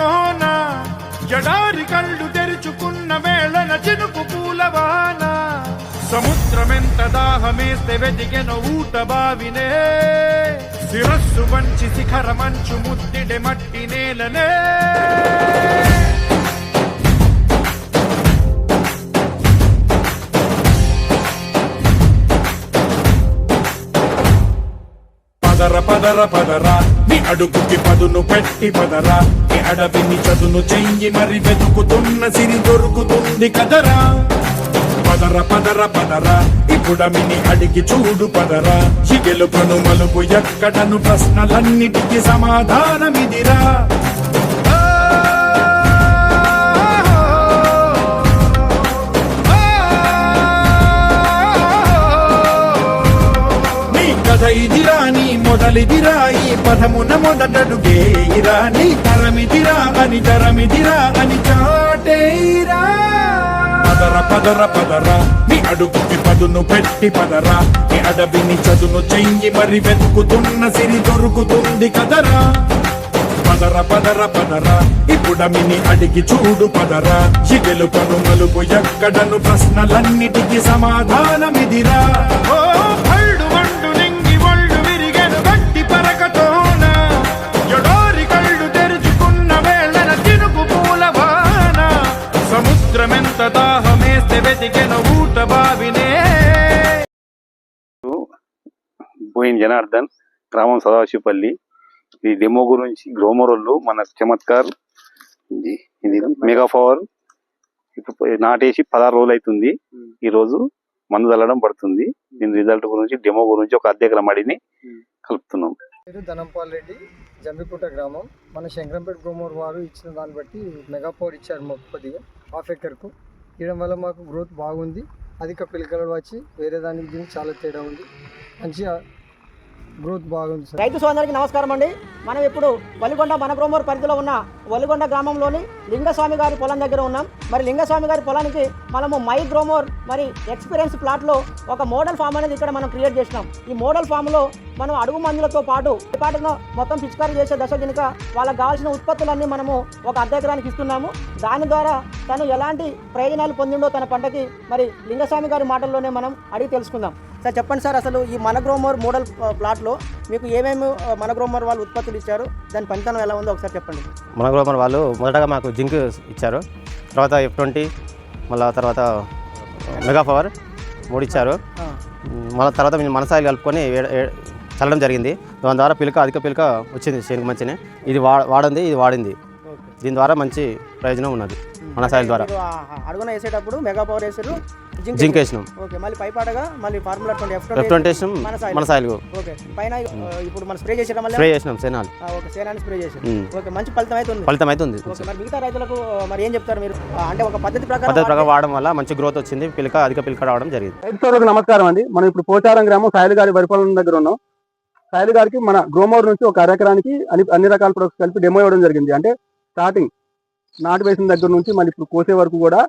పరకతోన ఎడారి కళ్ళు తెరుచుకున్న వేళన చినుకు పూలవాన సముద్రమెంత దాహమేస్తే వెతికెన ఊట బావినే శిరస్సు వంచి శిఖర మంచు ముద్దిడె మట్టి నేలనే పదర పదర పదరా నీ అడుగుకి పదును పెట్టి పదరా నీ అడవిని చదును చెయ్యి మరి వెతుకుతున్న సిరి దొరుకుతుంది కదరా పదర పదర పదరా ఇప్పుడమిని అడిగి చూడు పదరా ఈ గెలుపను మలుపు ఎక్కడను ప్రశ్నలన్నిటికీ సమాధానమిదిరా ఇదిరా నీ మొదలిదిరా ఈ పదమున మొదటడుగేయిరా నీ తరమిదిరా అని తరమిదిరా అని చాటేయిరా పదర పదర పదరా నీ అడుగుకి పదును పెట్టి పదరా నీ అడవిని చదును చెయ్యి మరి వెతుకుతున్న సిరి దొరుకుతుంది కదరా పదర పదర పదరా ఇప్పుడమిని అడిగి చూడు పదరా ఈ గెలుపను మలుపు ఎక్కడను ప్రశ్నలన్నిటికీ సమాధానమిదిరా ఓ భళ్ళు వండు నింగి ఒళ్ళు విరిగెను గట్టి పరకతోన ఎడారి కళ్ళు తెరుచుకున్న వేళన చినుకు పూలవాన సముద్రమెంత దాహమేస్తే వెతికెను ఊట బావినే. పోయిన జనార్దన్, గ్రామం సదాశివపల్లి. ఈ డెమో గురించి గ్రోమరోళ్ళు మన చమత్కార్ ఇది మెగా పవర్ నాటేసి 16 రోజులు అవుతుంది. ఈ రోజు మందు చల్లడం పడుతుంది. దీని రిజల్ట్ గురించి డెమో గురించి ఒక అద్దెకర మడిని కలుపుతున్నాం. పేరు ధనంపాల్ రెడ్డి, జంబికుంట గ్రామం. మన శంకరంపేట గ్రోమర్ వారు ఇచ్చిన దాన్ని బట్టి మెగా పవర్ ఇచ్చారు మాకు కొద్దిగా హాఫ్ ఎకర్కు. ఇవ్వడం వల్ల మాకు గ్రోత్ బాగుంది. అధిక పిలకలు వచ్చి వేరే దానికి దీనికి చాలా తేడా ఉంది. మంచిగా గ్రోత్ బాగుంది సార్. రైతు సోదరులకి నమస్కారం అండి. మనం ఇప్పుడు వలిగొండ మన గ్రోమర్ పరిధిలో ఉన్న వలిగొండ గ్రామంలోని లింగస్వామి గారి పొలం దగ్గర ఉన్నాం. మరి లింగస్వామి గారి పొలానికి మనము మై గ్రోమర్ మరి ఎక్స్పీరియన్స్ ప్లాట్లో ఒక మోడల్ ఫామ్ అనేది ఇక్కడ మనం క్రియేట్ చేసినాం. ఈ మోడల్ ఫామ్లో మనం అడుగు మందులతో పాటు మొత్తం పిచికారీ చేసే దశ కనుక వాళ్ళకి కావాల్సిన ఉత్పత్తులన్నీ మనము ఒక అర్ధెకరానికి ఇస్తున్నాము. దాని ద్వారా తను ఎలాంటి ప్రయోజనాలు పొందిండో తన పంటకి మరి లింగస్వామి గారి మాటల్లోనే మనం అడిగి తెలుసుకుందాం. సార్ చెప్పండి సార్, అసలు ఈ మన గ్రోమర్ మోడల్ ప్లాట్లో మీకు ఏమేమి మన గ్రోమర్ వాళ్ళు ఉత్పత్తులు ఇచ్చారు, దాని పనితనం ఎలా ఉందో ఒకసారి చెప్పండి. మన గ్రోమర్ వాళ్ళు మొదటగా మాకు జింక్ ఇచ్చారు, తర్వాత F20, మళ్ళీ తర్వాత మెగా పవర్ 3 ఇచ్చారు. మళ్ళీ తర్వాత మేము మనసాయిలు కలుపుకొని చల్లడం జరిగింది. దాని ద్వారా అధిక పిలక వచ్చింది చేనుకు మంచిని. ఇది వాడింది, ఇది వాడింది. దీని ద్వారా మంచి ప్రయోజనం ఉన్నది. మన సాయిల్ ద్వారా అడుగున వేసేటప్పుడు మెగా పవర్ వేసారు, జింక్ వేసినాం. ఓకే, మళ్ళీ పైపాటగా మళ్ళీ ఫార్ములా F20 వేసినాం మన సాయిల్. ఓకే, పైన ఇప్పుడు మనం స్ప్రే చేసేయడం వల్ల స్ప్రే చేసినాం సేనాలు. ఓకే, సేనాన్ని స్ప్రే చేసాం. ఓకే, మంచి ఫలితం అవుతుంది. ఓకే, మరి మిగతా రైతులకు మరి ఏం చెప్తారు మీరు? అంటే ఒక పద్ధతి ప్రకారం వాడడం వల్ల మంచి గ్రోత్ వచ్చింది, అధిక పిలక రావడం జరిగింది. రైతులకు నమస్కారం అండి. మనం ఇప్పుడు పోచారం గ్రామం సాయిల్ గారి వరిపొలం దగ్గర ఉన్నాం. సాయిల్ గారికి మన గ్రోమోర్ నుంచి ఒక అరెకరానికి అన్ని రకాల ప్రొడక్ట్స్ కలిపి డెమో ఇవ్వడం జరిగింది. అంటే స్టార్టింగ్ నాటు వేసిన దగ్గర నుంచి మళ్ళీ ఇప్పుడు కోసే వరకు కూడా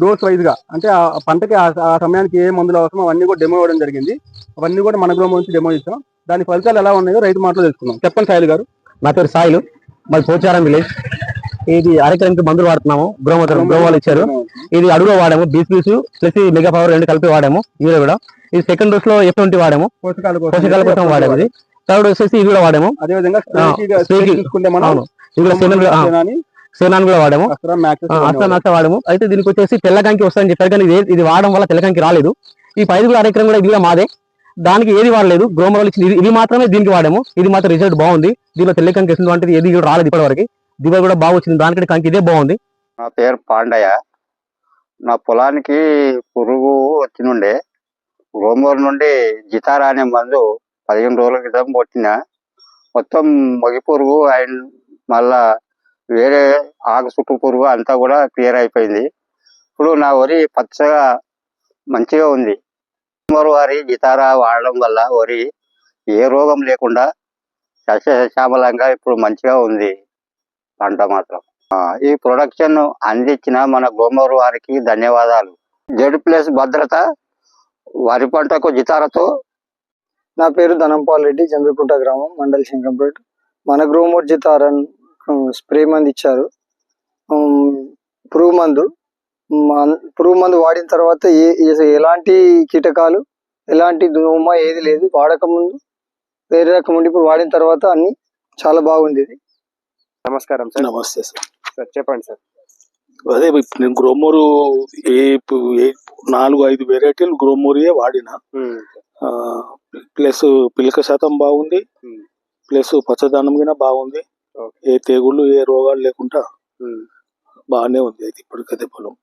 డోస్ వైజ్గా, అంటే ఆ పంటకి ఆ సమయానికి ఏ మందులు అవసరం అవన్నీ కూడా డెమో ఇవ్వడం జరిగింది. అవన్నీ కూడా మన గ్రోమోర్ నుంచి డెమో ఇస్తాం. దాని ఫలితాలు ఎలా ఉన్నాయో రైతు మాటలో తెలుసుకుందాం. చెప్పండి సాయిల్ గారు. నా పేరు సాయిలు, మాది పోచారం విలేజ్. ఇది అరెకరానికి మందులు వాడుతున్నాము. గ్రోమోలు ఇచ్చారు. ఇది అడుగులో వాడాము, బీస్ ప్లస్ మెగా పవర్ 2 కలిపి వాడాము. ఇది కూడా ఇది సెకండ్ డోస్ లో F20 వాడాము, పోషకాల కోసం వాడాము. ఇది థర్డ్ డోస్ వచ్చేసి ఇది కూడా వాడాము. అదేవిధంగా సేనాన్ కూడా వాడాము, అస్త్రా వాడాము. అయితే దీనికి వచ్చేసి తెల్లకంకి వస్తుందని చెప్పారు, కానీ ఇది వాడడం వల్ల తెల్లకంకి రాలేదు. ఈ 5 అరెకరం కూడా ఇది కూడా మాదే. దానికి ఏది వాడలేదు. గ్రోమర్ వాళ్ళు ఇచ్చింది ఇది మాత్రమే దీనికి వాడాము. ఇది మాత్రం రిజల్ట్ బాగుంది. దీనిలో తెల్లకంకి వేసింది అంటే ఏది కూడా రాలేదు ఇప్పటి వరకు. దిగుబడి కూడా బాగా వచ్చింది. దానికంటే కంకి ఇదే బాగుంది. నా పేరు పాండయ్య. నా పొలానికి పురుగు వచ్చినుండే గ్రోమర్ నుండి జితారా అనే మందు 15 రోజుల క్రితం కొట్టిన. మొత్తం మొగి పురుగు అండ్ మళ్ళా వేరే ఆకు చుట్టు పురుగు అంతా కూడా క్లియర్ అయిపోయింది. ఇప్పుడు నా వరి పచ్చగా మంచిగా ఉంది. గ్రోమర్ వారి జితారా వాడడం వల్ల వరి ఏ రోగం లేకుండా సస్యశ్యామలంగా ఇప్పుడు మంచిగా ఉంది పంట మాత్రం. ఈ ప్రొడక్షన్ అందించిన మన గ్రోమర్ వారికి ధన్యవాదాలు. Z+ భద్రత వరి పంటకు జితారతో. నా పేరు ధనంపాల్ రెడ్డి, జంబికుంట గ్రామం, మండల్ శంకంపేట. మన గ్రోమర్ జితారన్ స్ప్రే మందు ఇచ్చారు. పురుగు మందు వాడిన తర్వాత ఎలాంటి కీటకాలు, ఎలాంటి దోమ ఏది లేదు. వాడకముందు వేరే రకం ఉండి ఇప్పుడు వాడిన తర్వాత అన్ని చాలా బాగుంది. ఇది నమస్కారం సార్. నమస్తే సార్. సార్ చెప్పండి సార్. అదే ఇప్పుడు నేను గ్రోమోరు 4-5 వెరైటీలు గ్రోమోరియే వాడిన. ప్లస్ పిలక శాతం బాగుంది, ప్లస్ పచ్చదనం కూడా బాగుంది. ఏ తెగుళ్ళు ఏ రోగాలు లేకుండా బాగానే ఉంది అయితే ఇప్పటికైతే పొలం.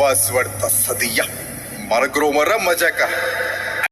वासवडता सदिया मन ग्रोमर मजा का